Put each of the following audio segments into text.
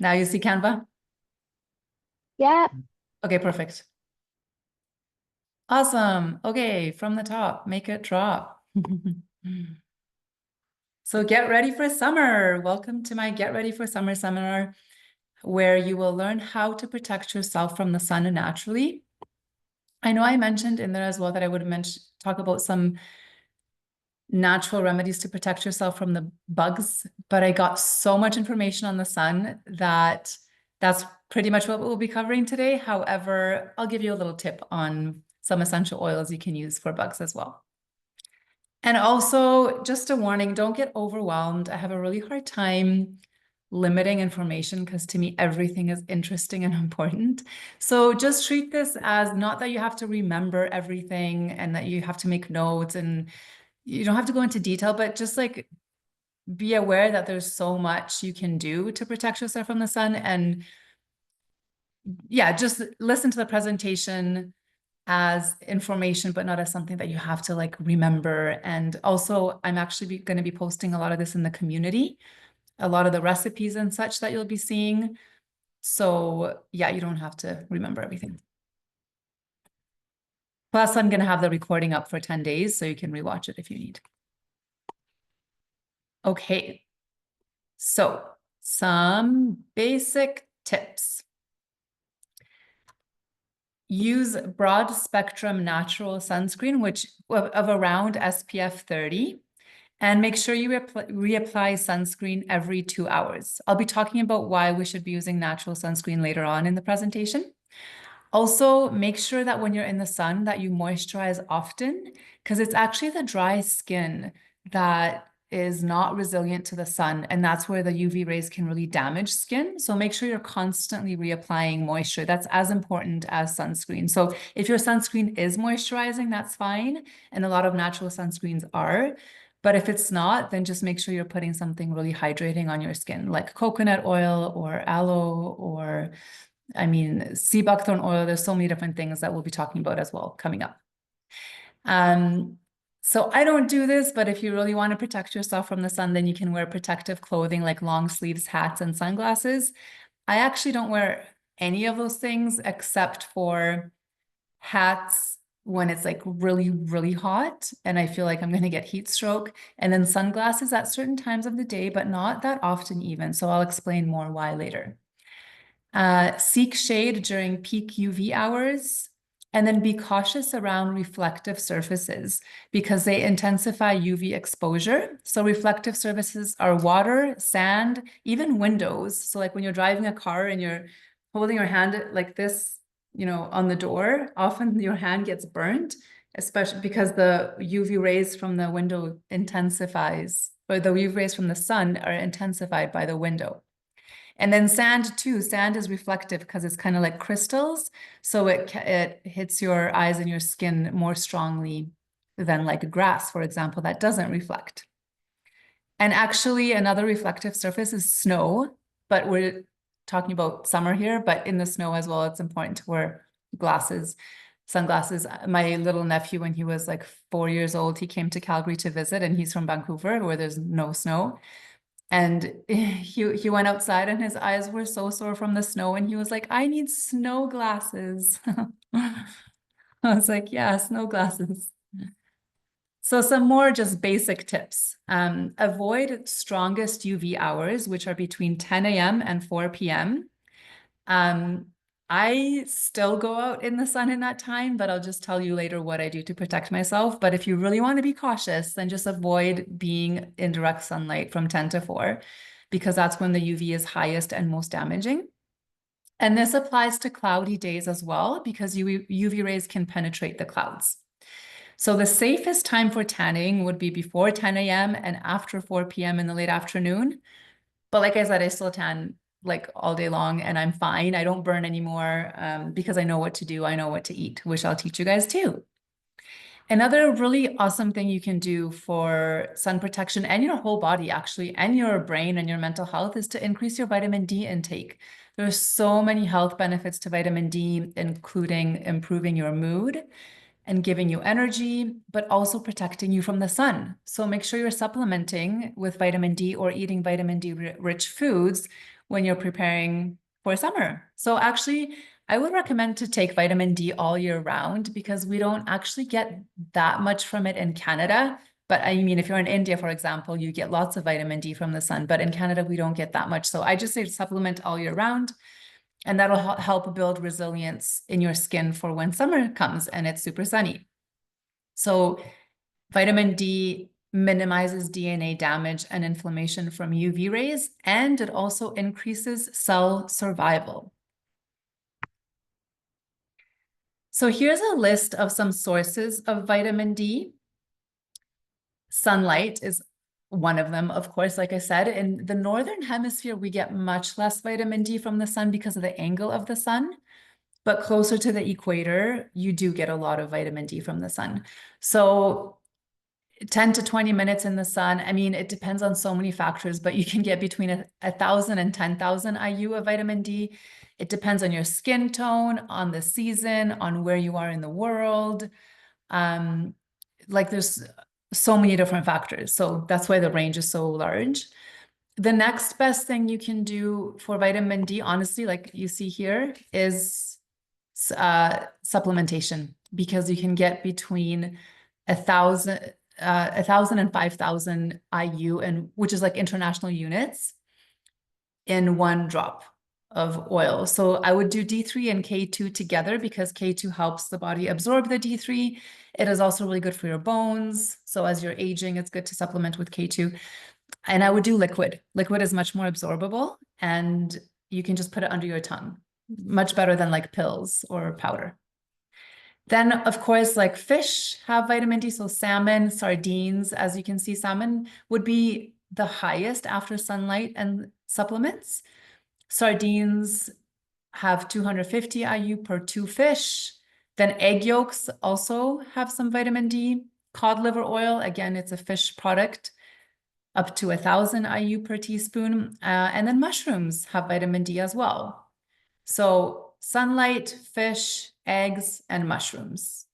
Now you see Canva? Yeah. Okay, perfect. Awesome. Okay, from the top, make it drop. So get ready for summer. Welcome to my Get Ready for Summer seminar, where you will learn how to protect yourself from the sun naturally. I know I mentioned in there as well that I would talk about some natural remedies to protect yourself from the bugs, but I got so much information on the sun that that's pretty much what we'll be covering today. However, I'll give you a little tip on some essential oils you can use for bugs as well. And also, just a warning, don't get overwhelmed. I have a really hard time limiting information because to me, everything is interesting and important. So just treat this as not that you have to remember everything and that you have to make notes and you don't have to go into detail, but just like be aware that there's so much you can do to protect yourself from the sun. And yeah, just listen to the presentation as information, but not as something that you have to like remember. And also, I'm actually going to be posting a lot of this in the community, a lot of the recipes and such that you'll be seeing. So yeah, you don't have to remember everything. Plus, I'm going to have the recording up for 10 days, so you can rewatch it if you need. Okay, so some basic tips. Use broad spectrum natural sunscreen, which of around SPF 30. And make sure you reapply sunscreen every 2 hours. I'll be talking about why we should be using natural sunscreen later on in the presentation. Also, make sure that when you're in the sun that you moisturize often, because it's actually the dry skin that is not resilient to the sun, and that's where the UV rays can really damage skin. So make sure you're constantly reapplying moisture. That's as important as sunscreen. So if your sunscreen is moisturizing, that's fine, and a lot of natural sunscreens are. But if it's not, then just make sure you're putting something really hydrating on your skin, like coconut oil or aloe or sea buckthorn oil. There's so many different things that we'll be talking about as well coming up. So I don't do this, but if you really want to protect yourself from the sun, then you can wear protective clothing like long sleeves, hats, and sunglasses. I actually don't wear any of those things except for hats when it's like really, really hot and I feel like I'm going to get heat stroke, and then sunglasses at certain times of the day, but not that often even. So I'll explain more why later. Seek shade during peak UV hours, and then be cautious around reflective surfaces because they intensify UV exposure. So reflective surfaces are water, sand, even windows. So like when you're driving a car and you're holding your hand like this, on the door, often your hand gets burnt, especially because the UV rays from the window intensifies, or the UV rays from the sun are intensified by the window. And then sand too. Sand is reflective because it's kind of like crystals. So it hits your eyes and your skin more strongly than like grass, for example, that doesn't reflect. And actually another reflective surface is snow, but we're talking about summer here, but in the snow as well, it's important to wear sunglasses. My little nephew, when he was like 4 years old, he came to Calgary to visit, and he's from Vancouver where there's no snow. And he went outside and his eyes were so sore from the snow, and he was like, I need snow glasses. I was like, yeah, snow glasses. So some more just basic tips. Avoid strongest UV hours, which are between 10 a.m. and 4 p.m. I still go out in the sun in that time, but I'll just tell you later what I do to protect myself. But if you really want to be cautious, then just avoid being in direct sunlight from 10 to 4, because that's when the UV is highest and most damaging. And this applies to cloudy days as well, because UV rays can penetrate the clouds. So the safest time for tanning would be before 10 a.m. and after 4 p.m. in the late afternoon. But like I said, I still tan like all day long and I'm fine. I don't burn anymore because I know what to do. I know what to eat, which I'll teach you guys too. Another really awesome thing you can do for sun protection and your whole body actually, and your brain and your mental health, is to increase your vitamin D intake. There's so many health benefits to vitamin D, including improving your mood and giving you energy, but also protecting you from the sun. So make sure you're supplementing with vitamin D or eating vitamin D rich foods, when you're preparing for summer. So actually, I would recommend to take vitamin D all year round because we don't actually get that much from it in Canada. But I mean, if you're in India, for example, you get lots of vitamin D from the sun, but in Canada, we don't get that much. So I just say supplement all year round, and that'll help build resilience in your skin for when summer comes and it's super sunny. So vitamin D minimizes DNA damage and inflammation from UV rays, and it also increases cell survival. So here's a list of some sources of vitamin D. Sunlight is one of them, of course. Like I said, in the northern hemisphere, we get much less vitamin D from the sun because of the angle of the sun. But closer to the equator, you do get a lot of vitamin D from the sun. So 10 to 20 minutes in the sun. I mean, it depends on so many factors, but you can get between 1,000 and 10,000 IU of vitamin D. It depends on your skin tone, on the season, on where you are in the world. Like there's so many different factors. So that's why the range is so large. The next best thing you can do for vitamin D, honestly, like you see here, is supplementation, because you can get between 1,000 and 5,000 IU, and which is like international units, in one drop of oil. So I would do D3 and K2 together because K2 helps the body absorb the D3. It is also really good for your bones. So as you're aging, it's good to supplement with K2. And I would do liquid. Liquid is much more absorbable, and you can just put it under your tongue. Much better than like pills or powder. Then, of course, like fish have vitamin D. So salmon, sardines, as you can see, salmon would be the highest after sunlight and supplements. Sardines have 250 IU per 2 fish. Then egg yolks also have some vitamin D. Cod liver oil, again, it's a fish product, up to 1,000 IU per teaspoon. And then mushrooms have vitamin D as well. So sunlight, fish, eggs, and mushrooms,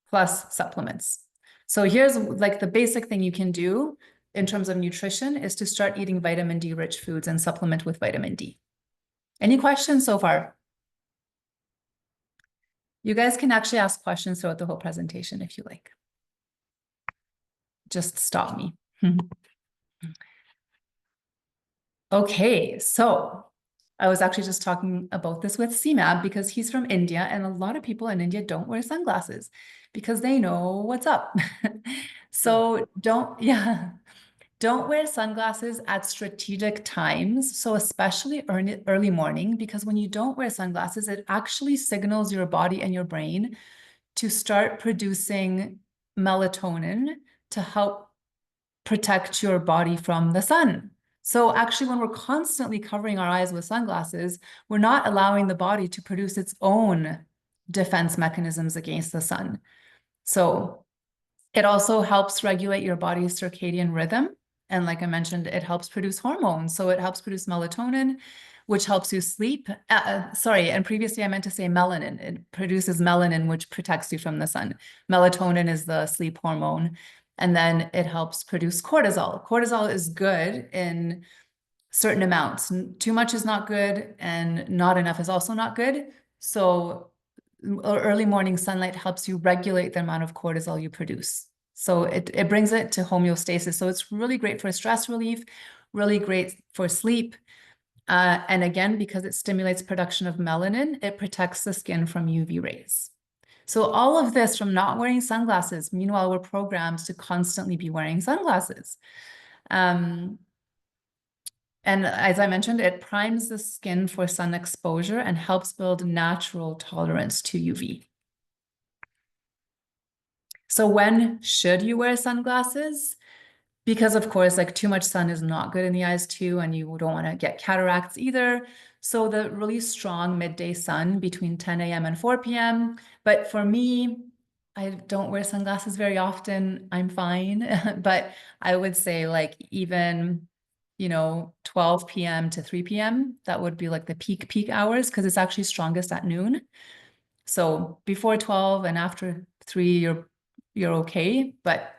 plus supplements. So here's like the basic thing you can do in terms of nutrition is to start eating vitamin D rich foods and supplement with vitamin D. Any questions so far? You guys can actually ask questions throughout the whole presentation if you like. Just stop me. Okay, so I was actually just talking about this with CMAB because he's from India, and a lot of people in India don't wear sunglasses because they know what's up. So don't wear sunglasses at strategic times. So especially early morning, because when you don't wear sunglasses, it actually signals your body and your brain to start producing melatonin to help protect your body from the sun. So actually, when we're constantly covering our eyes with sunglasses, we're not allowing the body to produce its own defense mechanisms against the sun. So it also helps regulate your body's circadian rhythm. And like I mentioned, it helps produce hormones. So it helps produce melatonin, which helps you sleep. Sorry, and previously I meant to say melanin. It produces melanin, which protects you from the sun. Melatonin is the sleep hormone. And then it helps produce cortisol. Cortisol is good in certain amounts. Too much is not good, and not enough is also not good. So early morning sunlight helps you regulate the amount of cortisol you produce. So it brings it to homeostasis. So it's really great for stress relief, really great for sleep. And again, because it stimulates production of melanin, it protects the skin from UV rays. So all of this from not wearing sunglasses. Meanwhile, we're programmed to constantly be wearing sunglasses. And as I mentioned, it primes the skin for sun exposure and helps build natural tolerance to UV. So when should you wear sunglasses? Because of course, like too much sun is not good in the eyes too, and you don't want to get cataracts either. So the really strong midday sun between 10 a.m. and 4 p.m. But for me, I don't wear sunglasses very often. I'm fine. But I would say like even, 12 p.m. to 3 p.m., that would be like the peak hours because it's actually strongest at noon. So before 12 and after 3, you're okay, but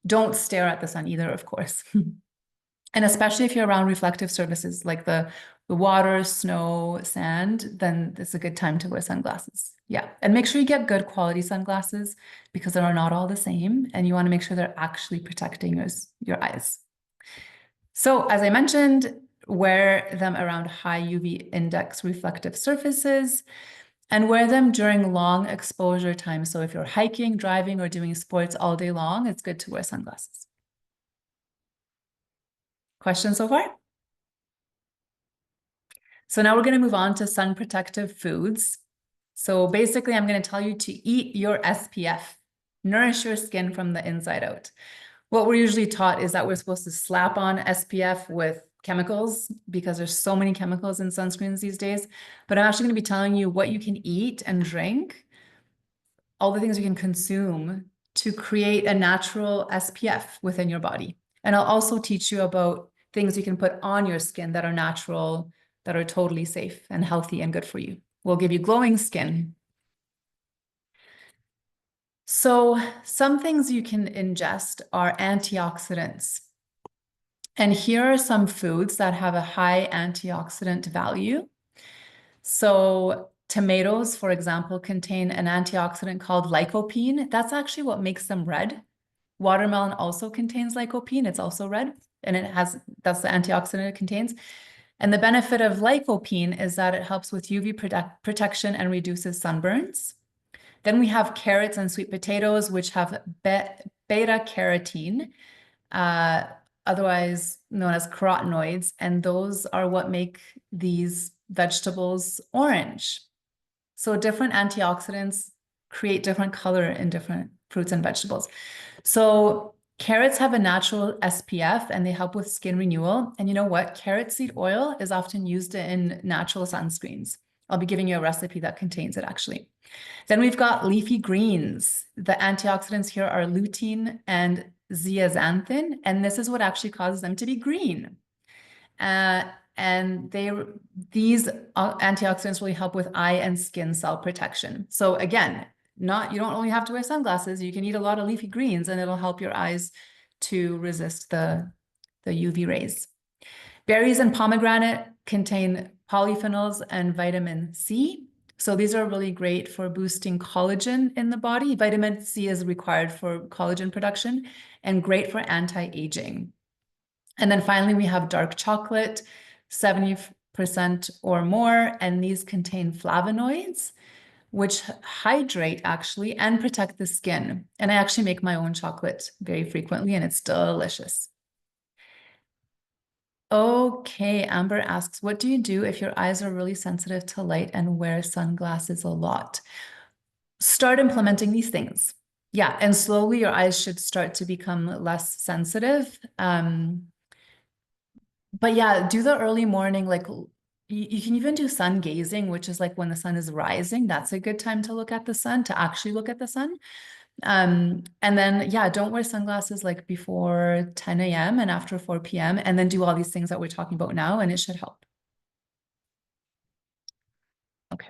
don't stare at the sun either, of course. And especially if you're around reflective surfaces like the the water, snow, sand, then it's a good time to wear sunglasses. Yeah. And make sure you get good quality sunglasses because they're not all the same. And you want to make sure they're actually protecting your eyes. So as I mentioned, wear them around high UV index reflective surfaces and wear them during long exposure time. So if you're hiking, driving, or doing sports all day long, it's good to wear sunglasses. Questions so far? So now we're going to move on to sun protective foods. So basically, I'm going to tell you to eat your SPF, nourish your skin from the inside out. What we're usually taught is that we're supposed to slap on SPF with chemicals because there's so many chemicals in sunscreens these days. But I'm actually going to be telling you what you can eat and drink, all the things you can consume to create a natural SPF within your body. And I'll also teach you about things you can put on your skin that are natural, that are totally safe and healthy and good for you. We'll give you glowing skin. So some things you can ingest are antioxidants. And here are some foods that have a high antioxidant value. So tomatoes, for example, contain an antioxidant called lycopene. That's actually what makes them red. Watermelon also contains lycopene. It's also red, and that's the antioxidant it contains. And the benefit of lycopene is that it helps with UV protection and reduces sunburns. Then we have carrots and sweet potatoes, which have beta carotene, otherwise known as carotenoids, and those are what make these vegetables orange. So different antioxidants create different color in different fruits and vegetables. So carrots have a natural SPF and they help with skin renewal. And you know what? Carrot seed oil is often used in natural sunscreens. I'll be giving you a recipe that contains it actually. Then we've got leafy greens. The antioxidants here are lutein and zeaxanthin, and this is what actually causes them to be green. And these antioxidants really help with eye and skin cell protection. So again, you don't only have to wear sunglasses, you can eat a lot of leafy greens and it'll help your eyes to resist the UV rays. Berries and pomegranate contain polyphenols and vitamin C. So these are really great for boosting collagen in the body. Vitamin C is required for collagen production and great for anti-aging. And then finally, we have dark chocolate, 70% or more, and these contain flavonoids, which hydrate actually and protect the skin. And I actually make my own chocolate very frequently, and it's delicious. Okay, Amber asks, what do you do if your eyes are really sensitive to light and wear sunglasses a lot? Start implementing these things. Yeah, and slowly your eyes should start to become less sensitive. But yeah, do the early morning, like you can even do sun gazing, which is like when the sun is rising. That's a good time to look at the sun, to actually look at the sun. And then, yeah, don't wear sunglasses like before 10 a.m. and after 4 p.m. And then do all these things that we're talking about now, and it should help. Okay.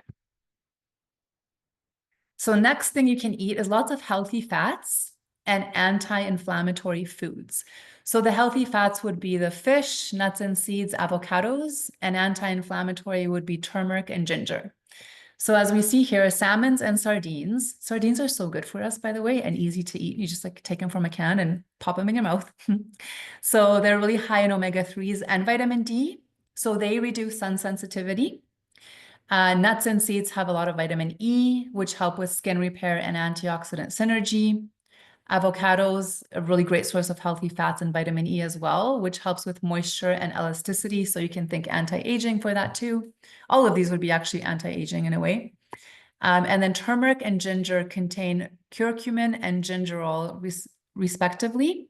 So next thing you can eat is lots of healthy fats and anti-inflammatory foods. So the healthy fats would be the fish, nuts and seeds, avocados, and anti-inflammatory would be turmeric and ginger. So as we see here, salmons and sardines. Sardines are so good for us, by the way, and easy to eat. You just like take them from a can and pop them in your mouth. So they're really high in omega-3s and vitamin D. So they reduce sun sensitivity. Nuts and seeds have a lot of vitamin E, which help with skin repair and antioxidant synergy. Avocados, a really great source of healthy fats and vitamin E as well, which helps with moisture and elasticity. So you can think anti-aging for that too. All of these would be actually anti-aging in a way. And then turmeric and ginger contain curcumin and gingerol respectively,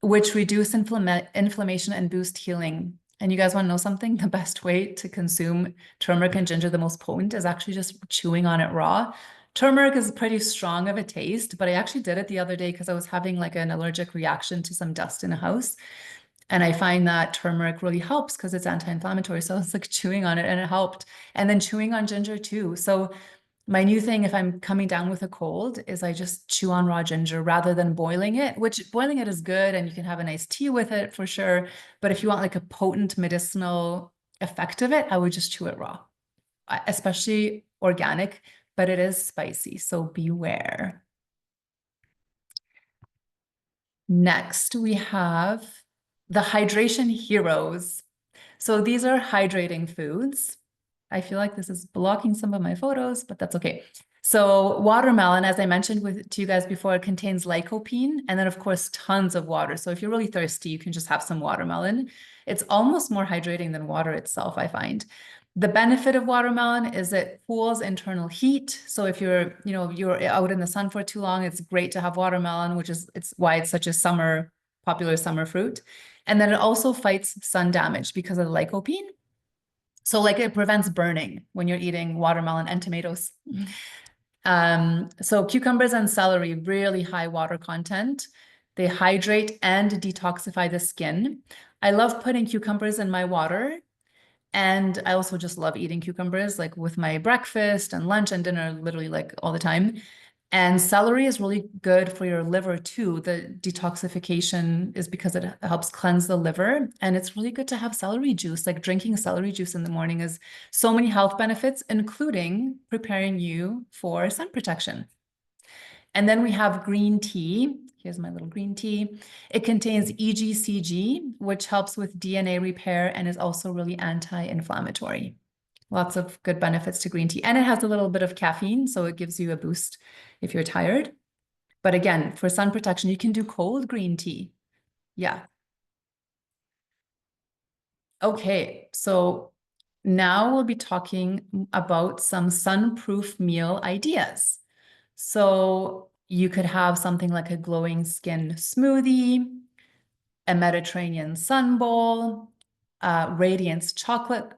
which reduce inflammation and boost healing. And you guys want to know something? The best way to consume turmeric and ginger, the most potent, is actually just chewing on it raw. Turmeric is pretty strong of a taste, but I actually did it the other day because I was having like an allergic reaction to some dust in a house. And I find that turmeric really helps because it's anti-inflammatory. So I was like chewing on it and it helped. And then chewing on ginger too. So my new thing, if I'm coming down with a cold, is I just chew on raw ginger rather than boiling it, which boiling it is good and you can have a nice tea with it for sure. But if you want like a potent medicinal effect of it, I would just chew it raw, especially organic, but it is spicy, so beware. Next, we have the hydration heroes. So these are hydrating foods. I feel like this is blocking some of my photos, but that's okay. So watermelon, as I mentioned to you guys before, it contains lycopene and then of course tons of water. So if you're really thirsty, you can just have some watermelon. It's almost more hydrating than water itself, I find. The benefit of watermelon is it cools internal heat. So if you're out in the sun for too long, it's great to have watermelon, it's why it's such a popular summer fruit. And then it also fights sun damage because of the lycopene. So like it prevents burning when you're eating watermelon and tomatoes. So cucumbers and celery, really high water content. They hydrate and detoxify the skin. I love putting cucumbers in my water. And I also just love eating cucumbers, like with my breakfast and lunch and dinner, literally like all the time. And celery is really good for your liver too. The detoxification is because it helps cleanse the liver. And it's really good to have celery juice. Like drinking celery juice in the morning is so many health benefits, including preparing you for sun protection. And then we have green tea. Here's my little green tea. It contains EGCG, which helps with DNA repair and is also really anti-inflammatory. Lots of good benefits to green tea. And it has a little bit of caffeine, so it gives you a boost if you're tired. But again, for sun protection, you can do cold green tea. Yeah. Okay, so now we'll be talking about some sun-proof meal ideas. So you could have something like a glowing skin smoothie, a Mediterranean sun bowl, Radiance chocolate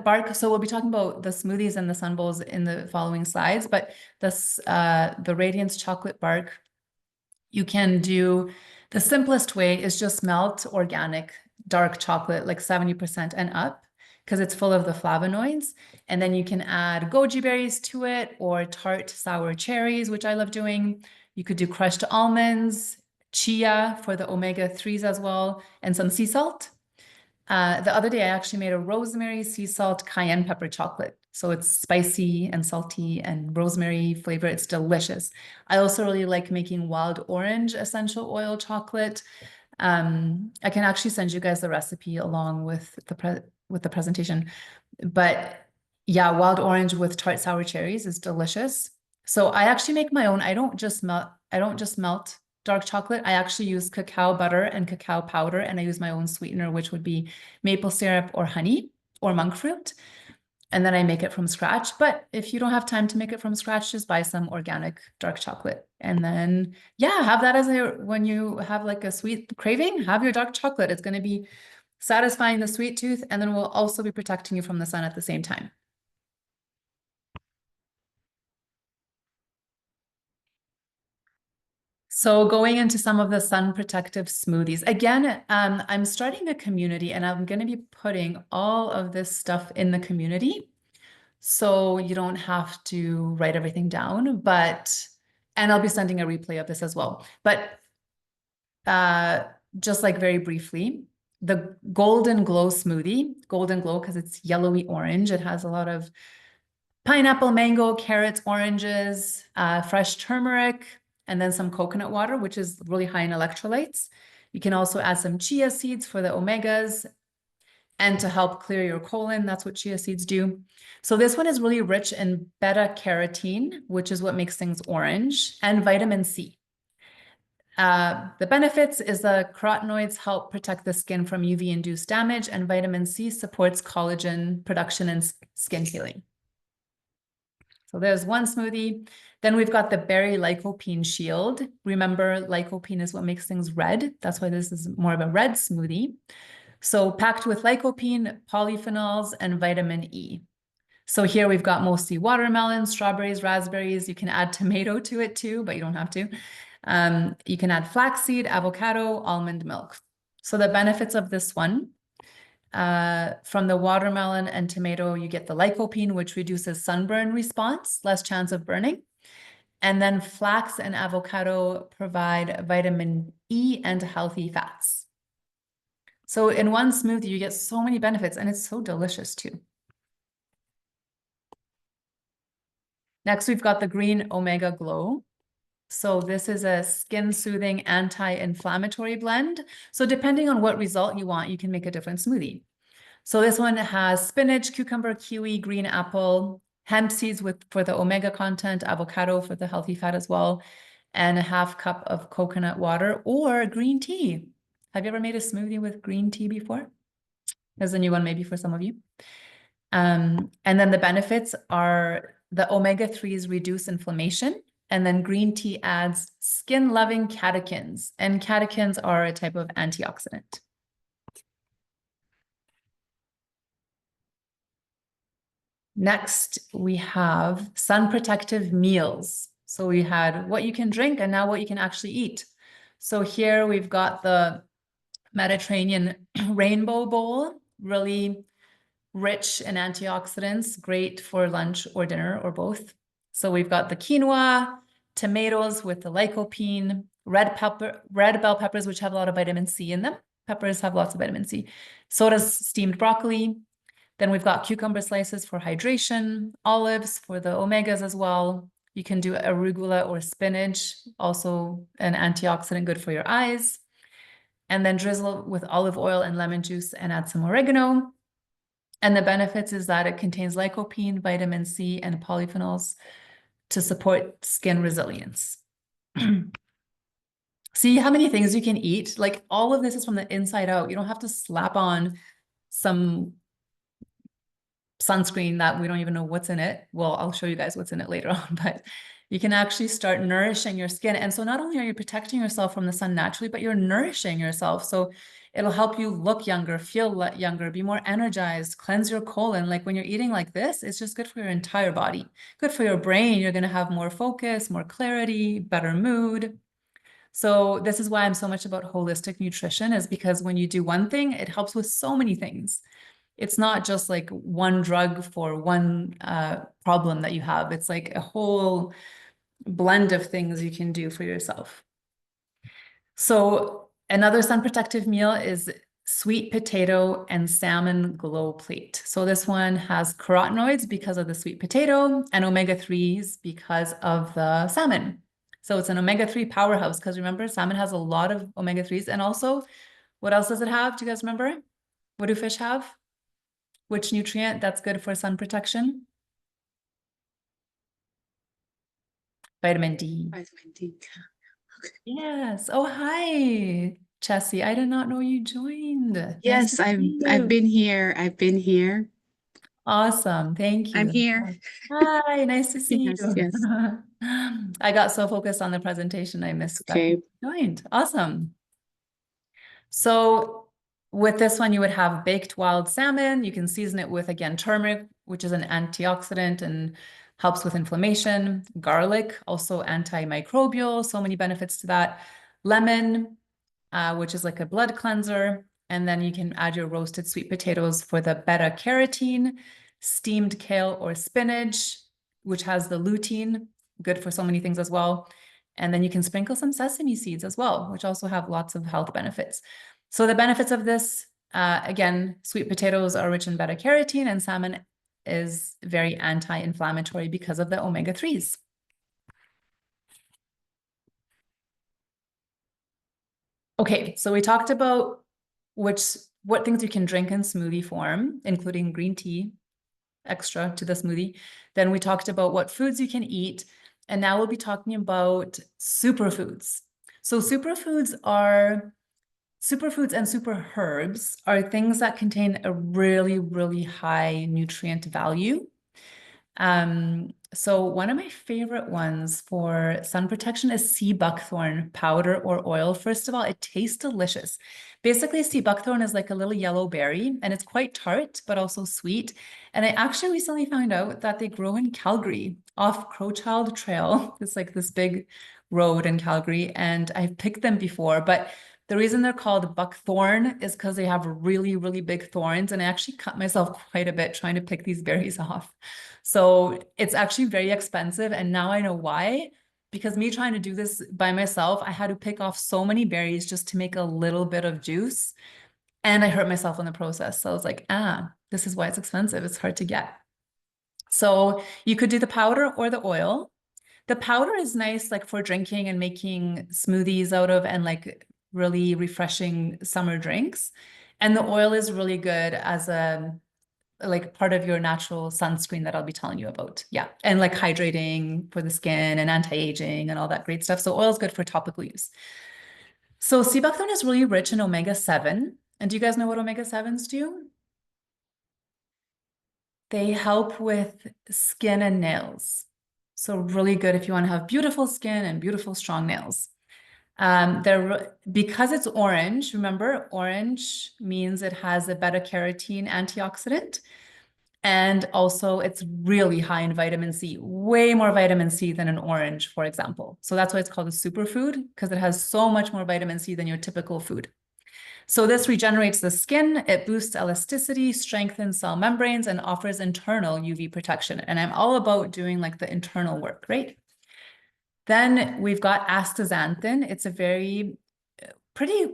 bark. So we'll be talking about the smoothies and the sun bowls in the following slides, but the Radiance chocolate bark, you can do, the simplest way is just melt organic dark chocolate, like 70% and up, because it's full of the flavonoids. And then you can add goji berries to it or tart sour cherries, which I love doing. You could do crushed almonds, chia for the omega-3s as well, and some sea salt. The other day, I actually made a rosemary sea salt cayenne pepper chocolate. So it's spicy and salty and rosemary flavor. It's delicious. I also really like making wild orange essential oil chocolate. I can actually send you guys the recipe along with the presentation. But yeah, wild orange with tart sour cherries is delicious. So I actually make my own. I don't just melt dark chocolate. I actually use cacao butter and cacao powder, and I use my own sweetener, which would be maple syrup or honey or monk fruit. And then I make it from scratch. But if you don't have time to make it from scratch, just buy some organic dark chocolate. And then, yeah, have that when you have like a sweet craving, have your dark chocolate. It's going to be satisfying the sweet tooth, and then will also be protecting you from the sun at the same time. So going into some of the sun protective smoothies. Again, I'm starting a community and I'm going to be putting all of this stuff in the community. So you don't have to write everything down, and I'll be sending a replay of this as well. But just like very briefly, the Golden Glow smoothie, Golden Glow because it's yellowy orange. It has a lot of pineapple, mango, carrots, oranges, fresh turmeric, and then some coconut water, which is really high in electrolytes. You can also add some chia seeds for the omegas and to help clear your colon. That's what chia seeds do. So this one is really rich in beta carotene, which is what makes things orange, and vitamin C. The benefits is the carotenoids help protect the skin from UV-induced damage, and vitamin C supports collagen production and skin healing. So there's one smoothie. Then we've got the berry lycopene shield. Remember, lycopene is what makes things red. That's why this is more of a red smoothie. So packed with lycopene, polyphenols, and vitamin E. So here we've got mostly watermelon, strawberries, raspberries. You can add tomato to it too, but you don't have to. You can add flaxseed, avocado, almond milk. So the benefits of this one, from the watermelon and tomato, you get the lycopene, which reduces sunburn response, less chance of burning. And then flax and avocado provide vitamin E and healthy fats. So in one smoothie, you get so many benefits and it's so delicious too. Next, we've got the Green Omega Glow. So this is a skin soothing anti-inflammatory blend. So depending on what result you want, you can make a different smoothie. So this one has spinach, cucumber, kiwi, green apple, hemp seeds for the omega content, avocado for the healthy fat as well, and a half cup of coconut water or green tea. Have you ever made a smoothie with green tea before? There's a new one maybe for some of you. And then the benefits are the omega-3s reduce inflammation, and then green tea adds skin-loving catechins, and catechins are a type of antioxidant. Next, we have sun protective meals. So we had what you can drink and now what you can actually eat. So here we've got the Mediterranean rainbow bowl, really rich in antioxidants, great for lunch or dinner or both. So we've got the quinoa, tomatoes with the lycopene, red bell peppers, which have a lot of vitamin C in them. Peppers have lots of vitamin C. So does steamed broccoli. Then we've got cucumber slices for hydration, olives for the omegas as well. You can do arugula or spinach, also an antioxidant good for your eyes. And then drizzle with olive oil and lemon juice and add some oregano. And the benefits is that it contains lycopene, vitamin C, and polyphenols to support skin resilience. See how many things you can eat? Like all of this is from the inside out. You don't have to slap on some sunscreen that we don't even know what's in it. Well, I'll show you guys what's in it later on, but you can actually start nourishing your skin. And so not only are you protecting yourself from the sun naturally, but you're nourishing yourself. So it'll help you look younger, feel younger, be more energized, cleanse your colon. Like when you're eating like this, it's just good for your entire body, good for your brain. You're going to have more focus, more clarity, better mood. So this is why I'm so much about holistic nutrition, is because when you do one thing, it helps with so many things. It's not just like one drug for one problem that you have. It's like a whole blend of things you can do for yourself. So another sun protective meal is sweet potato and salmon glow plate. So this one has carotenoids because of the sweet potato and omega-3s because of the salmon. So it's an omega-3 powerhouse because remember, salmon has a lot of omega-3s. And also, what else does it have? Do you guys remember? What do fish have? Which nutrient that's good for sun protection? Vitamin D. Vitamin D. Yes. Oh, hi, Chessie. I did not know you joined. Nice Yes, to see I've you. been here. I've been here. Awesome. Thank I'm you. here. Hi, nice to see Yes, you. yes. I got so focused on the presentation, I That's missed that okay. you joined. Awesome. So with this one, you would have baked wild salmon. You can season it with, again, turmeric, which is an antioxidant and helps with inflammation. Garlic, also antimicrobial, so many benefits to that. Lemon, which is like a blood cleanser. And then you can add your roasted sweet potatoes for the beta carotene, steamed kale or spinach, which has the lutein, good for so many things as well. And then you can sprinkle some sesame seeds as well, which also have lots of health benefits. So the benefits of this, again, sweet potatoes are rich in beta carotene and salmon is very anti-inflammatory because of the omega-3s. Okay, so we talked about what things you can drink in smoothie form, including green tea, extra to the smoothie. Then we talked about what foods you can eat, and now we'll be talking about superfoods. So superfoods and super herbs are things that contain a really, really high nutrient value. So one of my favorite ones for sun protection is sea buckthorn powder or oil. First of all, it tastes delicious. Basically, sea buckthorn is like a little yellow berry and it's quite tart, but also sweet. And I actually recently found out that they grow in Calgary off Crowchild Trail. It's like this big road in Calgary, and I've picked them before, but the reason they're called buckthorn is because they have really, really big thorns, and I actually cut myself quite a bit trying to pick these berries off. So it's actually very expensive. And now I know why, because me trying to do this by myself, I had to pick off so many berries just to make a little bit of juice. And I hurt myself in the process. So I was like, this is why it's expensive. It's hard to get. So you could do the powder or the oil. The powder is nice like for drinking and making smoothies out of and like really refreshing summer drinks. And the oil is really good as a like part of your natural sunscreen that I'll be telling you about. Yeah. And like hydrating for the skin and anti-aging and all that great stuff. So oil is good for topical use. So sea buckthorn is really rich in omega-7. And do you guys know what omega-7s do? They help with skin and nails. So really good if you want to have beautiful skin and beautiful, strong nails. Because it's orange, remember, orange means it has a beta-carotene antioxidant. And also it's really high in vitamin C, way more vitamin C than an orange, for example. So that's why it's called a superfood, because it has so much more vitamin C than your typical food. So this regenerates the skin, it boosts elasticity, strengthens cell membranes, and offers internal UV protection. And I'm all about doing like the internal work, right? Then we've got astaxanthin. It's a pretty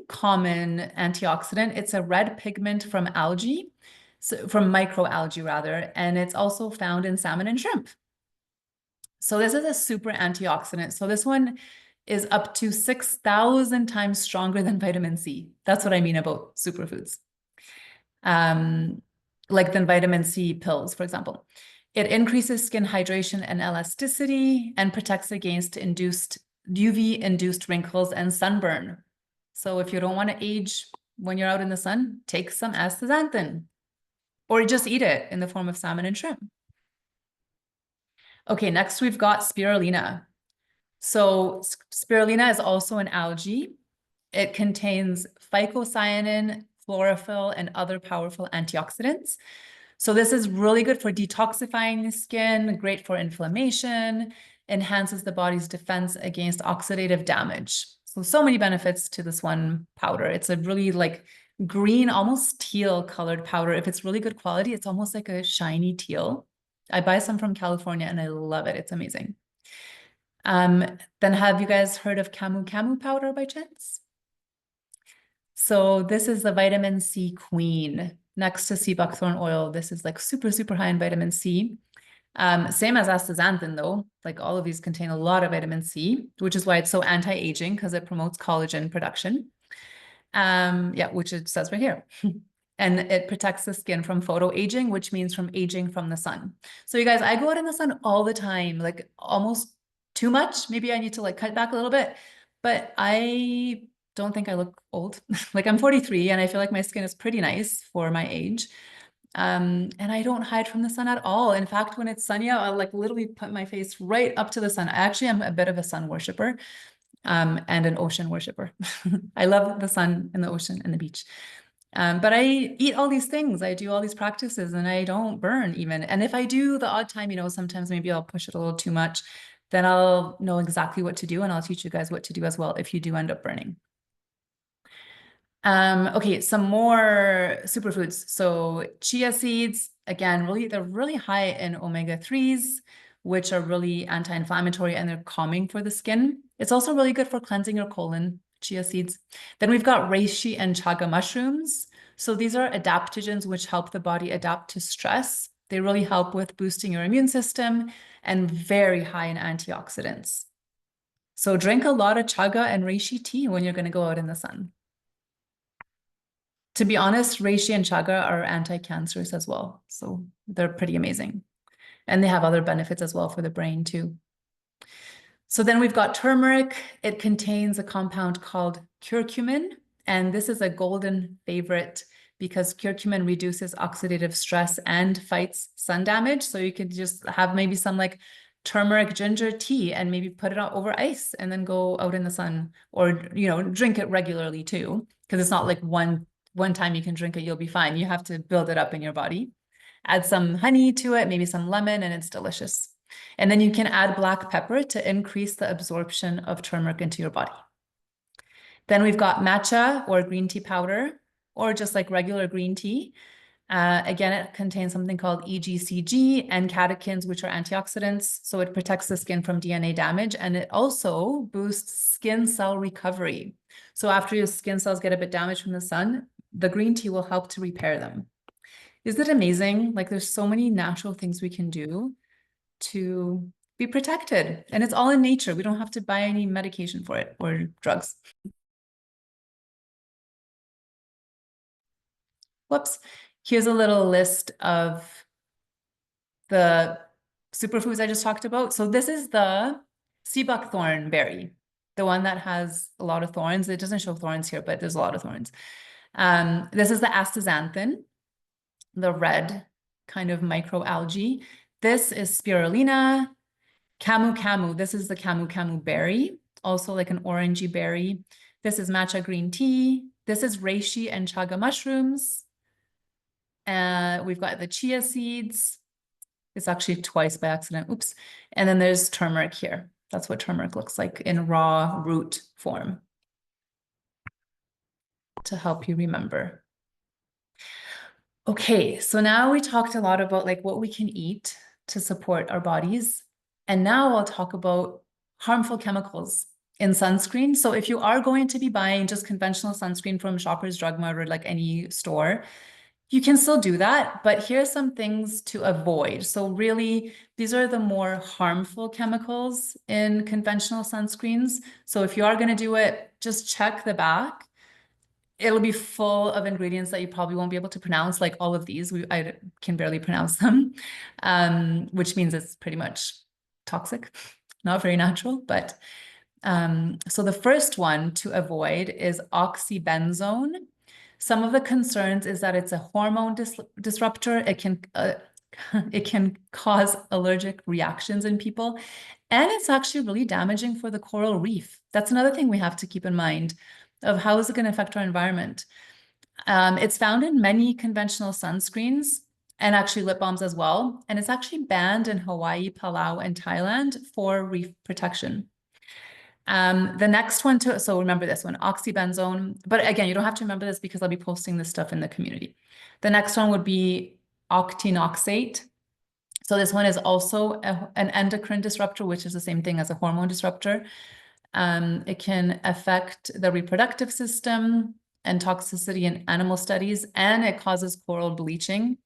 common antioxidant. It's a red pigment from algae, so from microalgae rather, and it's also found in salmon and shrimp. So this is a super antioxidant. So this one is up to 6,000 times stronger than vitamin C. That's what I mean about superfoods. Like than vitamin C pills, for example. It increases skin hydration and elasticity and protects against UV-induced wrinkles and sunburn. So if you don't want to age when you're out in the sun, take some astaxanthin or just eat it in the form of salmon and shrimp. Okay, next we've got spirulina. So spirulina is also an algae. It contains phycocyanin, chlorophyll, and other powerful antioxidants. So this is really good for detoxifying the skin, great for inflammation, enhances the body's defense against oxidative damage. So many benefits to this one powder. It's a really like green, almost teal colored powder. If it's really good quality, it's almost like a shiny teal. I buy some from California and I love it. It's amazing. Then have you guys heard of camu camu powder by chance? So this is the vitamin C queen next to sea buckthorn oil. This is like super, super high in vitamin C. Same as astaxanthin though, like all of these contain a lot of vitamin C, which is why it's so anti-aging because it promotes collagen production. Yeah, which it says right here. And it protects the skin from photoaging, which means from aging from the sun. So you guys, I go out in the sun all the time, like almost too much. Maybe I need to like cut back a little bit, but I don't think I look old. Like I'm 43 and I feel like my skin is pretty nice for my age. And I don't hide from the sun at all. In fact, when it's sunny out, I'll like literally put my face right up to the sun. I actually am a bit of a sun worshiper, and an ocean worshiper. I love the sun and the ocean and the beach. But I eat all these things. I do all these practices and I don't burn even. And if I do the odd time, you know, sometimes maybe I'll push it a little too much, then I'll know exactly what to do and I'll teach you guys what to do as well if you do end up burning. Okay, some more superfoods. So chia seeds, again, they're really high in omega-3s, which are really anti-inflammatory and they're calming for the skin. It's also really good for cleansing your colon, chia seeds. Then we've got reishi and chaga mushrooms. So these are adaptogens which help the body adapt to stress. They really help with boosting your immune system and very high in antioxidants. So drink a lot of chaga and reishi tea when you're going to go out in the sun. To be honest, reishi and chaga are anti-cancerous as well. So they're pretty amazing. And they have other benefits as well for the brain too. So then we've got turmeric. It contains a compound called curcumin. And this is a golden favorite because curcumin reduces oxidative stress and fights sun damage. So you could just have maybe some like turmeric ginger tea and maybe put it over ice and then go out in the sun or, you know, drink it regularly too. Because it's not like one time you can drink it, you'll be fine. You have to build it up in your body. Add some honey to it, maybe some lemon, and it's delicious. And then you can add black pepper to increase the absorption of turmeric into your body. Then we've got matcha or green tea powder, or just like regular green tea. Again, it contains something called EGCG and catechins, which are antioxidants. So it protects the skin from DNA damage, and it also boosts skin cell recovery. So after your skin cells get a bit damaged from the sun, the green tea will help to repair them. Isn't it amazing? Like there's so many natural things we can do to be protected. And it's all in nature. We don't have to buy any medication for it or drugs. Whoops. Here's a little list of the superfoods I just talked about. So this is the sea buckthorn berry, the one that has a lot of thorns. It doesn't show thorns here, but there's a lot of thorns. This is the astaxanthin, the red kind of microalgae. This is spirulina, camu camu. This is the camu camu berry, also like an orangey berry. This is matcha green tea. This is reishi and chaga mushrooms. We've got the chia seeds. It's actually twice by accident. Oops. And then there's turmeric here. That's what turmeric looks like in raw root form to help you remember. Okay, so now we talked a lot about like what we can eat to support our bodies. And now I'll talk about harmful chemicals in sunscreen. So if you are going to be buying just conventional sunscreen from Shoppers Drug Mart or like any store, you can still do that, but here's some things to avoid. So really, these are the more harmful chemicals in conventional sunscreens. So if you are going to do it, just check the back. It'll be full of ingredients that you probably won't be able to pronounce, like all of these. I can barely pronounce them, which means it's pretty much toxic, not very natural. But so the first one to avoid is oxybenzone. Some of the concerns is that it's a hormone disruptor. It can cause allergic reactions in people, and it's actually really damaging for the coral reef. That's another thing we have to keep in mind of how is it going to affect our environment. It's found in many conventional sunscreens and actually lip balms as well, and it's actually banned in Hawaii, Palau, and Thailand for reef protection. The next one so remember this one, oxybenzone, but again, you don't have to remember this because I'll be posting this stuff in the community. The next one would be octinoxate. So this one is also an endocrine disruptor, which is the same thing as a hormone disruptor. It can affect the reproductive system and toxicity in animal studies, and it causes coral bleaching.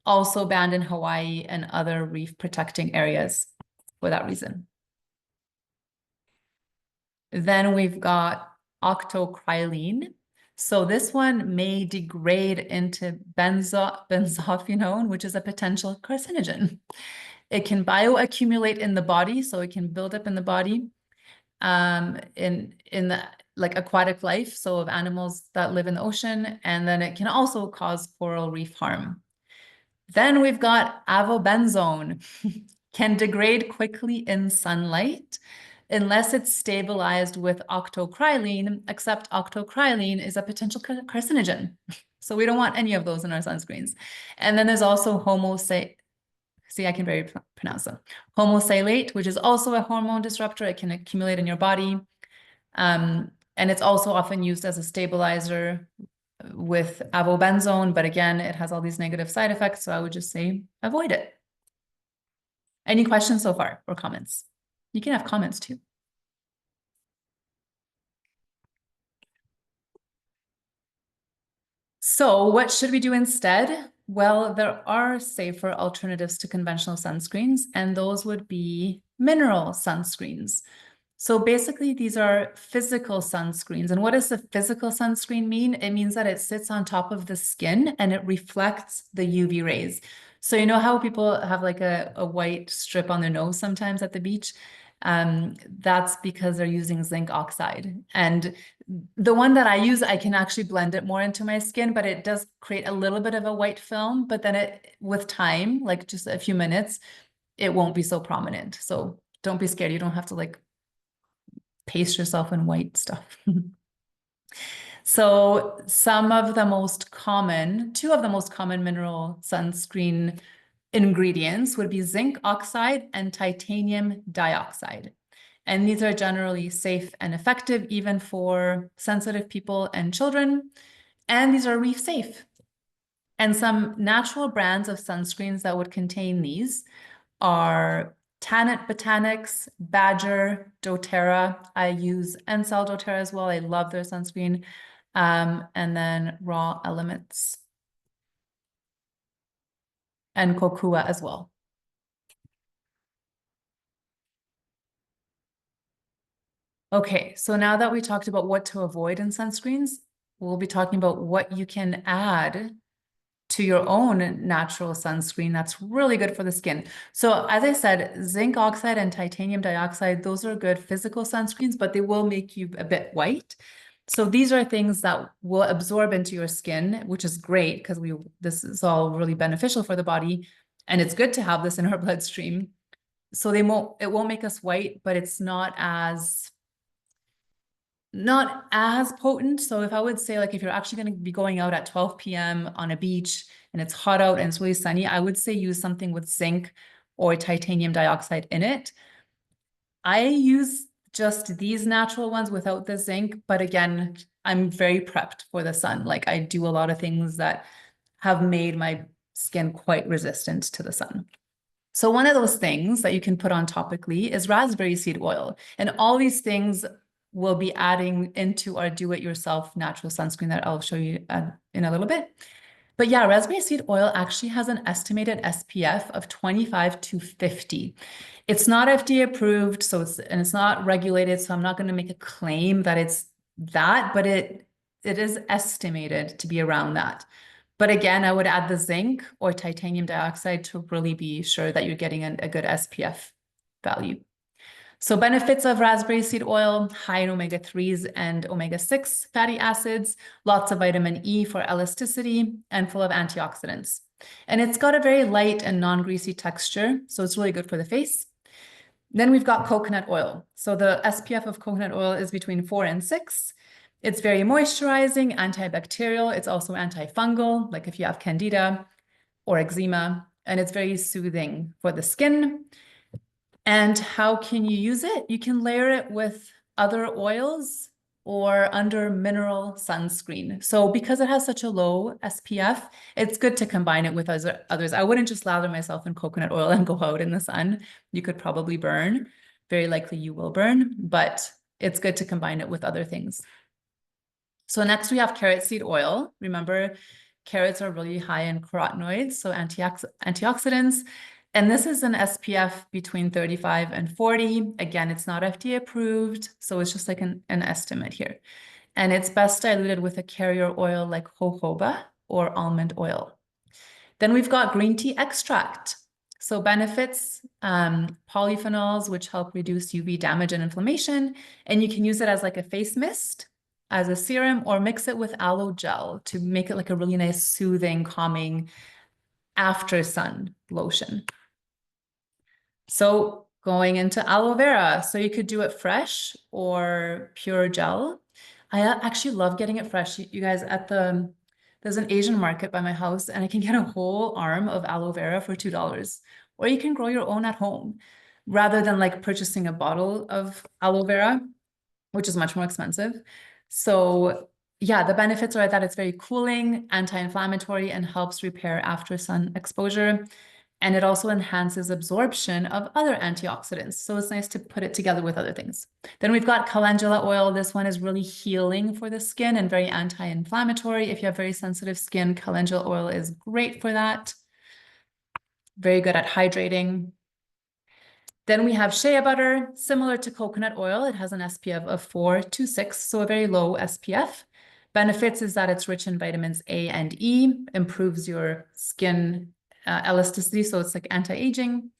Also banned in Hawaii and other reef protecting areas for that reason. Then we've got octocrylene. So this one may degrade into benzophenone, which is a potential carcinogen. It can bioaccumulate in the body, so it can build up in the body in the like aquatic life, so of animals that live in the ocean, and then it can also cause coral reef harm. Then we've got avobenzone, can degrade quickly in sunlight unless it's stabilized with octocrylene, except octocrylene is a potential carcinogen. So we don't want any of those in our sunscreens. And then there's also I can barely pronounce them. Homosalate, which is also a hormone disruptor. It can accumulate in your body. And it's also often used as a stabilizer with avobenzone, but again, it has all these negative side effects, so I would just say avoid it. Any questions so far or comments? You can have comments too. So what should we do instead? Well, there are safer alternatives to conventional sunscreens, and those would be mineral sunscreens. So basically, these are physical sunscreens. And what does the physical sunscreen mean? It means that it sits on top of the skin and it reflects the UV rays. So you know how people have like a white strip on their nose sometimes at the beach? That's because they're using zinc oxide. And the one that I use, I can actually blend it more into my skin, but it does create a little bit of a white film. But then with time, like just a few minutes, it won't be so prominent. So don't be scared. You don't have to like paste yourself in white stuff. So two of the most common mineral sunscreen ingredients would be zinc oxide and titanium dioxide. And these are generally safe and effective even for sensitive people and children. And these are reef safe. And some natural brands of sunscreens that would contain these are Tannet Botanics, Badger, doTERRA. I use Encell doTERRA as well. I love their sunscreen. and then raw elements. And kokua as well. Okay, so now that we talked about what to avoid in sunscreens, we'll be talking about what you can add to your own natural sunscreen that's really good for the skin. So as I said, zinc oxide and titanium dioxide, those are good physical sunscreens, but they will make you a bit white. So these are things that will absorb into your skin, which is great because this is all really beneficial for the body. And it's good to have this in our bloodstream. So it won't make us white, but it's not as potent. So if I would say, like, if you're actually going to be going out at 12 p.m. on a beach and it's hot out and it's really sunny, I would say use something with zinc or titanium dioxide in it. I use just these natural ones without the zinc, but again, I'm very prepped for the sun. Like, I do a lot of things that have made my skin quite resistant to the sun. So one of those things that you can put on topically is raspberry seed oil. And all these things will be adding into our do-it-yourself natural sunscreen that I'll show you in a little bit. But yeah, raspberry seed oil actually has an estimated SPF of 25 to 50. It's not FDA approved, so it's not regulated, so I'm not going to make a claim that it's that, but it is estimated to be around that. But again, I would add the zinc or titanium dioxide to really be sure that you're getting a good SPF value. So benefits of raspberry seed oil: high in omega-3s and omega-6 fatty acids, lots of vitamin E for elasticity, and full of antioxidants. And it's got a very light and non-greasy texture, so it's really good for the face. Then we've got coconut oil. So the SPF of coconut oil is between 4 and 6. It's very moisturizing, antibacterial. It's also antifungal, like if you have candida or eczema, and it's very soothing for the skin. And how can you use it? You can layer it with other oils or under mineral sunscreen. So because it has such a low SPF, it's good to combine it with others. I wouldn't just lather myself in coconut oil and go out in the sun. You could probably burn. Very likely you will burn, but it's good to combine it with other things. So next we have carrot seed oil. Remember, carrots are really high in carotenoids, so antioxidants. And this is an SPF between 35 and 40. Again, it's not FDA approved, so it's just like an estimate here. And it's best diluted with a carrier oil like jojoba or almond oil. Then we've got green tea extract. So benefits, polyphenols, which help reduce UV damage and inflammation. And you can use it as like a face mist, as a serum, or mix it with aloe gel to make it like a really nice, soothing, calming after sun lotion. So going into aloe vera, so you could do it fresh or pure gel. I actually love getting it fresh. You guys, there's an Asian market by my house, and I can get a whole arm of aloe vera for $2. Or you can grow your own at home rather than like purchasing a bottle of aloe vera, which is much more expensive. So yeah, the benefits are that it's very cooling, anti-inflammatory, and helps repair after sun exposure. And it also enhances absorption of other antioxidants. So it's nice to put it together with other things. Then we've got calendula oil. This one is really healing for the skin and very anti-inflammatory. If you have very sensitive skin, calendula oil is great for that. Very good at hydrating. Then we have shea butter, similar to coconut oil. It has an SPF of 4 to 6, so a very low SPF. Benefits is that it's rich in vitamins A and E, improves your skin elasticity, so it's like anti-aging,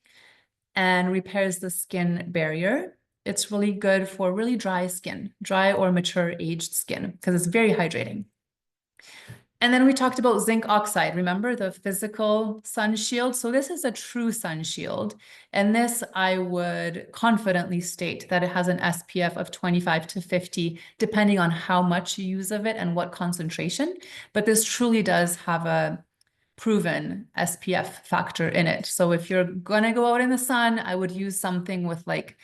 and repairs the skin barrier. It's really good for really dry skin, dry or mature aged skin, because it's very hydrating. And then we talked about zinc oxide. Remember the physical sun shield? So this is a true sun shield. And this, I would confidently state that it has an SPF of 25 to 50, depending on how much you use of it and what concentration. But this truly does have a proven SPF factor in it. So if you're gonna go out in the sun, I would use something with like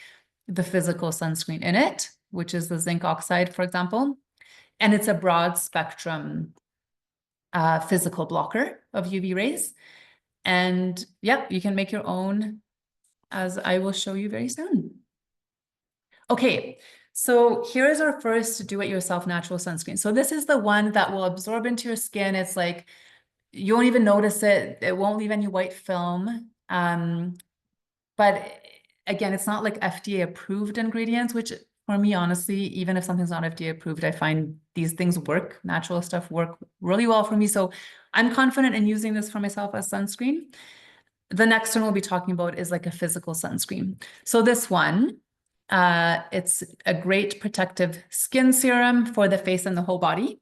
the physical sunscreen in it, which is the zinc oxide, for example. And it's a broad spectrum physical blocker of UV rays. And yeah, you can make your own, as I will show you very soon. Okay, So here is our first do-it-yourself natural sunscreen. So this is the one that will absorb into your skin. It's like you won't even notice it. It won't leave any white film. But again, it's not like FDA approved ingredients, which for me, honestly, even if something's not FDA approved, I find these things work, natural stuff work really well for me. So I'm confident in using this for myself as sunscreen. The next one we'll be talking about is like a physical sunscreen. So this one, it's a great protective skin serum for the face and the whole body.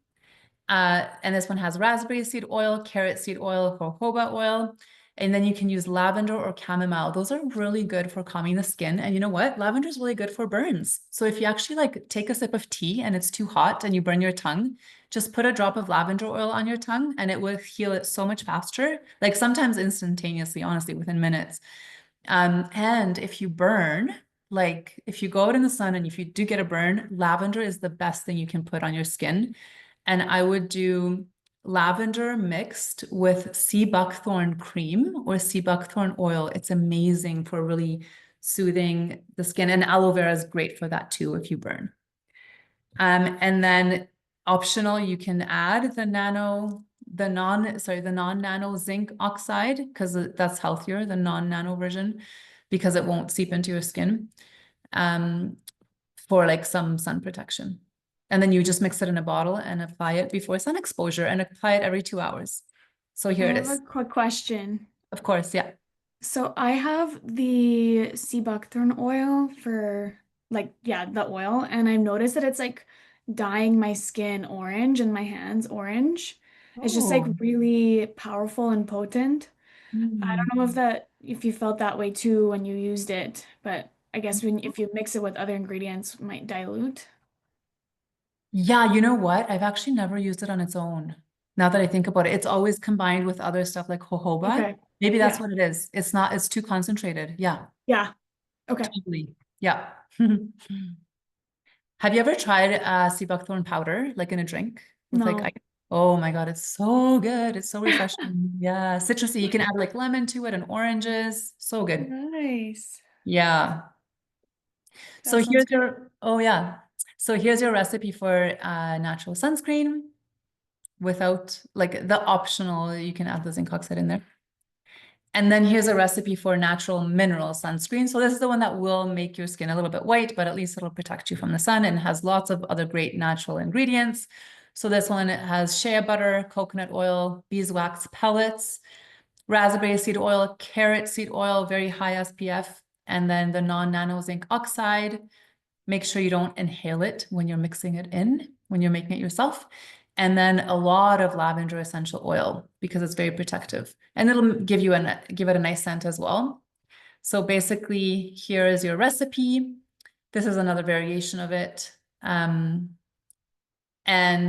And this one has raspberry seed oil, carrot seed oil, jojoba oil, and then you can use lavender or chamomile. Those are really good for calming the skin. And you know what? Lavender is really good for burns. So if you actually like take a sip of tea and it's too hot and you burn your tongue, just put a drop of lavender oil on your tongue and it will heal it so much faster. Like sometimes instantaneously, honestly, within minutes. And if you burn, like if you go out in the sun and if you do get a burn, lavender is the best thing you can put on your skin. And I would do lavender mixed with sea buckthorn cream or sea buckthorn oil. It's amazing for really soothing the skin. And aloe vera is great for that too if you burn. And then optional, you can add the non-nano zinc oxide, because that's healthier, the non-nano version, because it won't seep into your skin, for like some sun protection. And then you just mix it in a bottle and apply it before sun exposure and apply it every 2 hours. So here I it have a is. quick question. Of course, yeah. So I have the sea buckthorn oil for the oil, and I've noticed that it's like dyeing my skin orange and my hands orange. It's just like Oh. really powerful and potent. I Mm. don't know if you felt that way too when you used it, but I guess if you mix it with other ingredients, it might dilute. Yeah, you know what? I've actually never used it on its own. Now that I think about it, it's always combined with other stuff like jojoba. Okay. Maybe that's Yeah. what it is. It's not, it's too concentrated. Yeah, Yeah. Okay. totally. Yeah. Have you ever tried sea buckthorn powder, like in a drink with like, No. oh my God, it's so good. It's so refreshing. Yeah, citrusy. You can add like lemon to it and oranges. So good. Nice. Yeah. So That sounds here's good. your, oh yeah. So here's your recipe for natural sunscreen without like the optional, you can add the zinc oxide in there. And then here's a recipe for natural mineral sunscreen. So this is the one that will make your skin a little bit white, but at least it'll protect you from the sun and has lots of other great natural ingredients. So this one, it has shea butter, coconut oil, beeswax pellets, raspberry seed oil, carrot seed oil, very high SPF, and then the non-nano zinc oxide. Make sure you don't inhale it when you're mixing it in, when you're making it yourself. And then a lot of lavender essential oil because it's very protective and it'll give it a nice scent as well. So basically, here is your recipe. This is another variation of it. And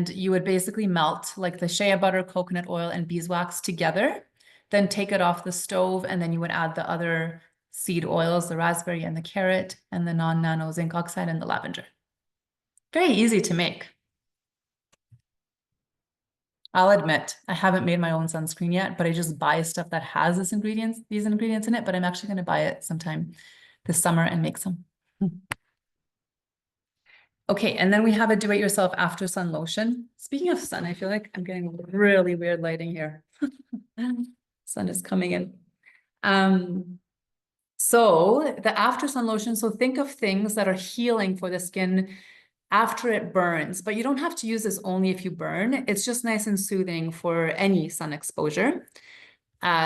you would basically melt like the shea butter, coconut oil, and beeswax together, then take it off the stove, and then you would add the other seed oils, the raspberry and the carrot, and the non-nano zinc oxide and the lavender. Very easy to make. I'll admit, I haven't made my own sunscreen yet, but I just buy stuff that has these ingredients in it, but I'm actually going to buy it sometime this summer and make some. Okay, and then we have a do-it-yourself after sun lotion. Speaking of sun, I feel like I'm getting really weird lighting here. Sun is coming in. So the after sun lotion, so think of things that are healing for the skin after it burns, but you don't have to use this only if you burn. It's just nice and soothing for any sun exposure.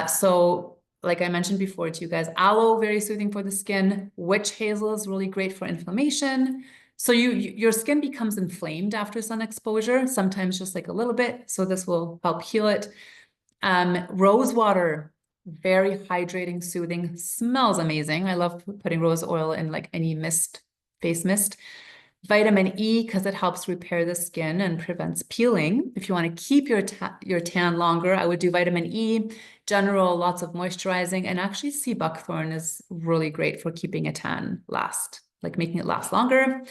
So like I mentioned before to you guys, aloe, very soothing for the skin. Witch hazel is really great for inflammation. So your skin becomes inflamed after sun exposure, sometimes just like a little bit. So this will help heal it. Rose water, very hydrating, soothing, smells amazing. I love putting rose oil in like any mist, face mist. Vitamin E, because it helps repair the skin and prevents peeling. If you want to keep your tan longer, I would do vitamin E, general, lots of moisturizing, and actually sea buckthorn is really great for keeping a tan last, like making it last longer.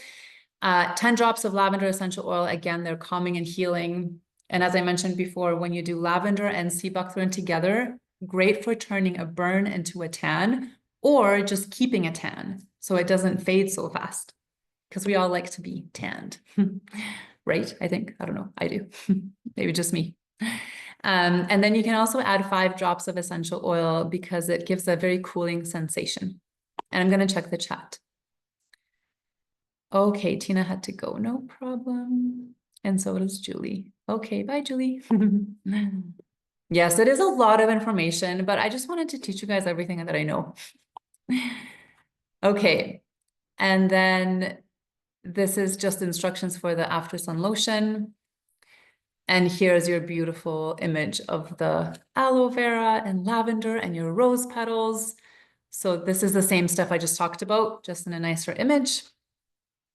10 drops of lavender essential oil, again, they're calming and healing. And as I mentioned before, when you do lavender and sea buckthorn together, great for turning a burn into a tan or just keeping a tan so it doesn't fade so fast. because we all like to be tanned, right? I think, I don't know, I do, maybe just me. And then you can also add 5 drops of essential oil because it gives a very cooling sensation. And I'm going to check the chat. Okay, Tina had to go, no problem. And so does Julie. Okay, bye, Julie. Yes, it is a lot of information, but I just wanted to teach you guys everything that I know. Okay, and then this is just instructions for the after sun lotion. And here's your beautiful image of the aloe vera and lavender and your rose petals. So this is the same stuff I just talked about, just in a nicer image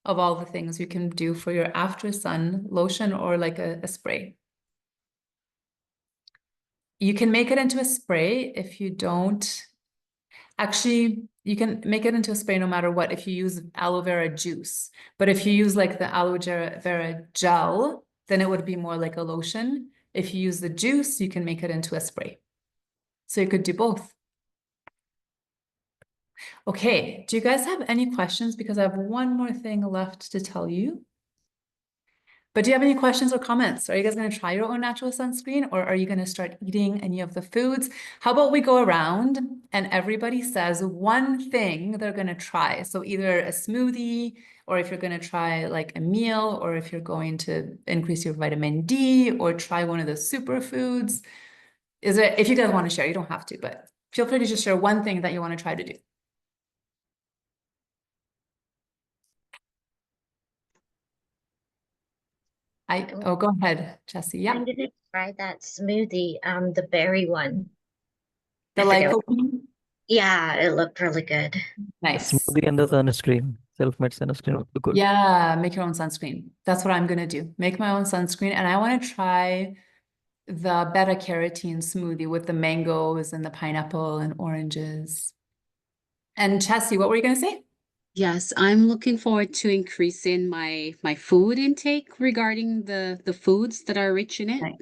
of all the things you can do for your after sun lotion or like a spray. You can make it into a spray if you don't. Actually, you can make it into a spray no matter what if you use aloe vera juice. But if you use like the aloe vera gel, then it would be more like a lotion. If you use the juice, you can make it into a spray. So you could do both. Okay, do you guys have any questions? Because I have one more thing left to tell you. But do you have any questions or comments? Are you guys going to try your own natural sunscreen, or are you going to start eating any of the foods? How about we go around and everybody says one thing they're going to try? So either a smoothie, or if you're going to try like a meal, or if you're going to increase your vitamin D, or try one of the superfoods. Is it, if you guys want to share, you don't have to, but feel free to just share one thing that you want to try to do. Oh, go ahead, Jessie. Yeah. I'm gonna try that smoothie, the berry one. The I forget lycopene. Yeah, it looked really good. Nice. Smoothie and the sunscreen, self-made sunscreen would be good. Yeah, make your own sunscreen. That's what I'm gonna do. Make my own sunscreen, and I want to try the beta carotene smoothie with the mangoes and the pineapple and oranges. And Chessie, what were you gonna say? Yes, I'm looking forward to increasing my food intake regarding the foods that are rich in it. Nice.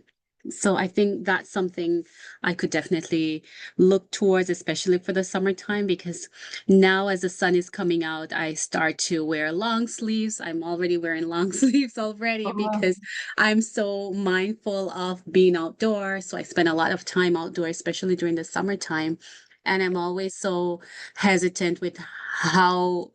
So I think that's something I could definitely look towards, especially for the summertime, because now as the sun is coming out, I start to wear long sleeves. I'm already wearing long sleeves already because I'm so mindful of being outdoors. So I spend a lot of time outdoors, especially during the summertime. And I'm always so hesitant with how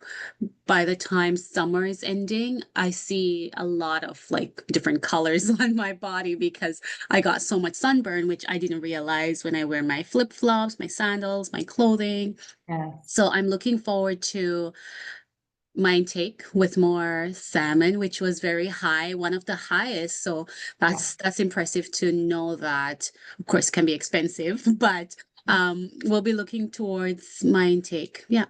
by the time summer is ending, I see a lot of like different colors on my body because I got so much sunburn, which I didn't realize when I wear my flip-flops, my sandals, my clothing. Yeah. So I'm looking forward to my intake with more salmon, which was very high, one of the highest. So that's impressive to know that, of course, can be expensive, but we'll be looking towards my intake. Yeah.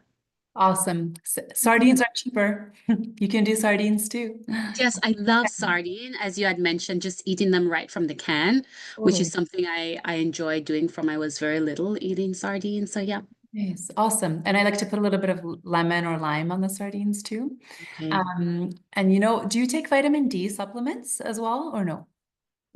Awesome. Sardines are cheaper. You can do sardines too. Yes, I love sardine, as you had mentioned, just eating them right from the can, which is something I enjoy doing from I was very little, eating sardines. So yeah. Nice, awesome. And I like to put a little bit of lemon or lime on the sardines too. Okay. And you know, do you take vitamin D supplements as well or no?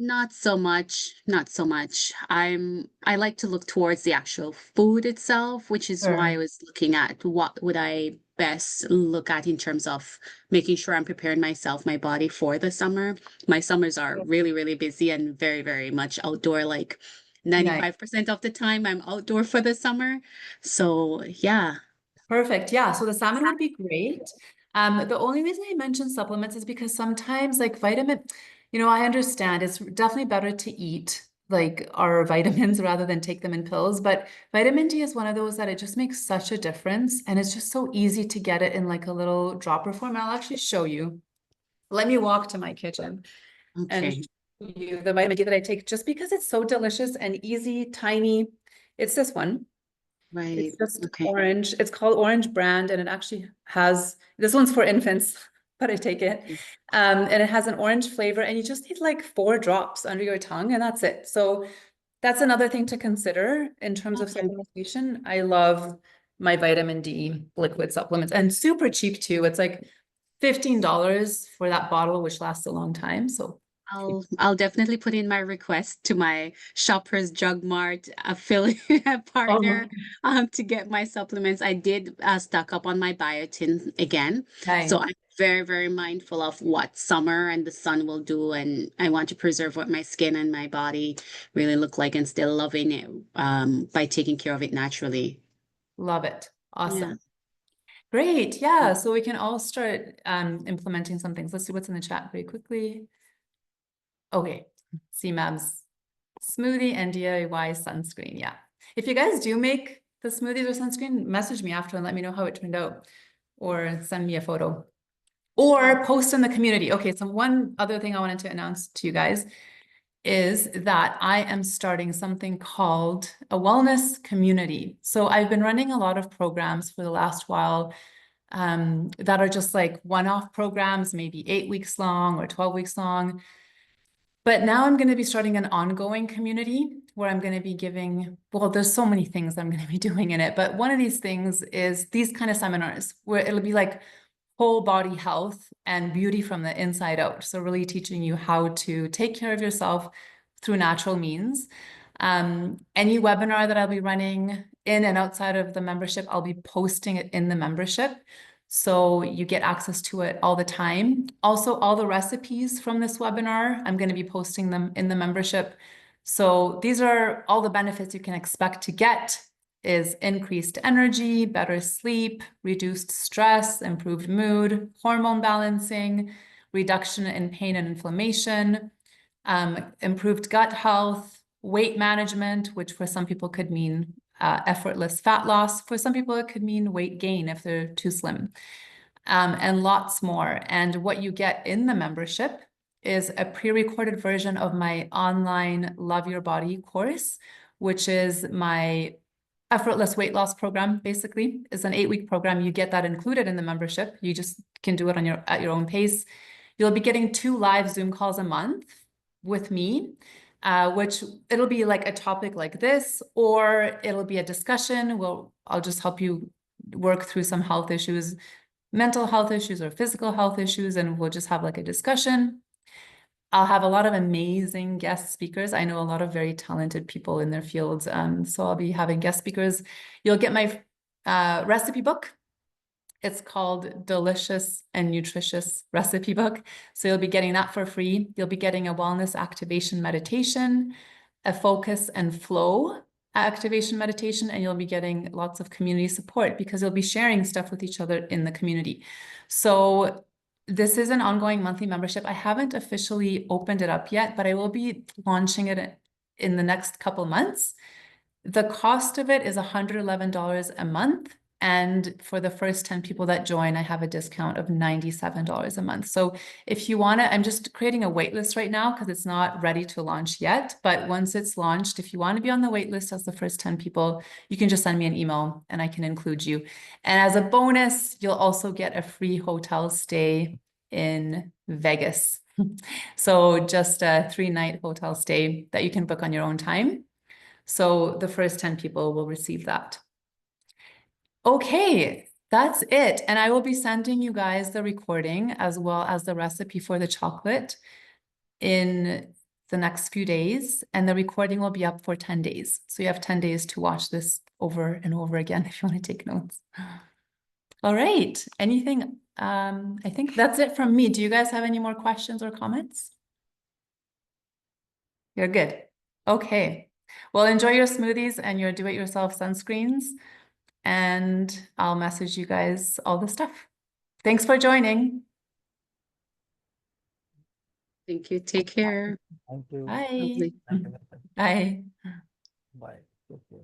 Not so much, not so much. I like to look towards the actual food itself, which is why I Sure. was looking at what would I best look at in terms of making sure I'm preparing myself, my body for the summer. My summers are really, really busy and very, very much outdoor, like Nice. 95% of the time I'm outdoor for the summer. So yeah. Perfect. Yeah. So the salmon would be great. The only reason I mention supplements is because sometimes like vitamin, you know, I understand it's definitely better to eat like our vitamins rather than take them in pills. But vitamin D is one of those that it just makes such a difference. And it's just so easy to get it in like a little dropper form. I'll actually show you. Let me walk to my kitchen and Okay. show you the vitamin D that I take just because it's so delicious and easy, tiny. It's this one. Right. It's just Okay. orange. It's called Orange Brand, and it actually has, this one's for infants, but I take it. And it has an orange flavor, and you just need like 4 drops under your tongue, and that's it. So that's another thing to consider in terms of Okay. supplementation. I love my vitamin D liquid supplements, and super cheap too. It's like $15 for that bottle, which lasts a long time. So I'll definitely put in my request to my Shoppers Drug Mart affiliate partner to get my supplements. I did stock up on my biotin again. Nice. So I'm very, very mindful of what summer and the sun will do, and I want to preserve what my skin and my body really look like and still loving it by taking care of it naturally. Love it. Awesome. Yeah. Great. Yeah. So we can all start implementing some things. Let's see what's in the chat very quickly. Okay. CMAB's smoothie and DIY sunscreen. Yeah. If you guys do make the smoothies or sunscreen, message me after and let me know how it turned out, or send me a photo, or post in the community. Okay. So one other thing I wanted to announce to you guys is that I am starting something called a wellness community. So I've been running a lot of programs for the last while that are just like one-off programs, maybe 8 weeks long or 12 weeks long. But now I'm going to be starting an ongoing community where I'm going to be giving, well, there's so many things I'm going to be doing in it, but one of these things is these kind of seminars where it'll be like whole body health and beauty from the inside out. So really teaching you how to take care of yourself through natural means. Any webinar that I'll be running in and outside of the membership, I'll be posting it in the membership. So you get access to it all the time. Also, all the recipes from this webinar, I'm going to be posting them in the membership. So these are all the benefits you can expect to get is increased energy, better sleep, reduced stress, improved mood, hormone balancing, reduction in pain and inflammation, improved gut health, weight management, which for some people could mean effortless fat loss. For some people, it could mean weight gain if they're too slim, and lots more. And what you get in the membership is a pre-recorded version of my online Love Your Body course, which is my effortless weight loss program. Basically is an 8-week program. You get that included in the membership. You just can do it on at your own pace. You'll be getting 2 live Zoom calls a month with me, which it'll be like a topic like this, or it'll be a discussion. I'll just help you work through some health issues, mental health issues or physical health issues, and we'll just have like a discussion. I'll have a lot of amazing guest speakers. I know a lot of very talented people in their fields. So I'll be having guest speakers. You'll get my recipe book. It's called Delicious and Nutritious Recipe Book. So you'll be getting that for free. You'll be getting a wellness activation meditation, a focus and flow activation meditation, and you'll be getting lots of community support because you'll be sharing stuff with each other in the community. So this is an ongoing monthly membership. I haven't officially opened it up yet, but I will be launching it in the next couple months. The cost of it is $111 a month. And for the first 10 people that join, I have a discount of $97 a month. So if you want to, I'm just creating a wait list right now because it's not ready to launch yet. But once it's launched, if you want to be on the wait list as the first 10 people, you can just send me an email and I can include you. And as a bonus, you'll also get a free hotel stay in Vegas. So just a 3-night hotel stay that you can book on your own time. So the first 10 people will receive that. Okay, that's it. And I will be sending you guys the recording as well as the recipe for the chocolate in the next few days. And the recording will be up for 10 days. So you have 10 days to watch this over and over again if you want to take notes. All right. Anything? I think that's it from me. Do you guys have any more questions or comments? You're good. Okay. Well, enjoy your smoothies and your do-it-yourself sunscreens. And I'll message you guys all the stuff. Thanks for joining. Thank you. Take care. Thank you. Bye. Lovely. Thank you. Bye. Bye. Take care.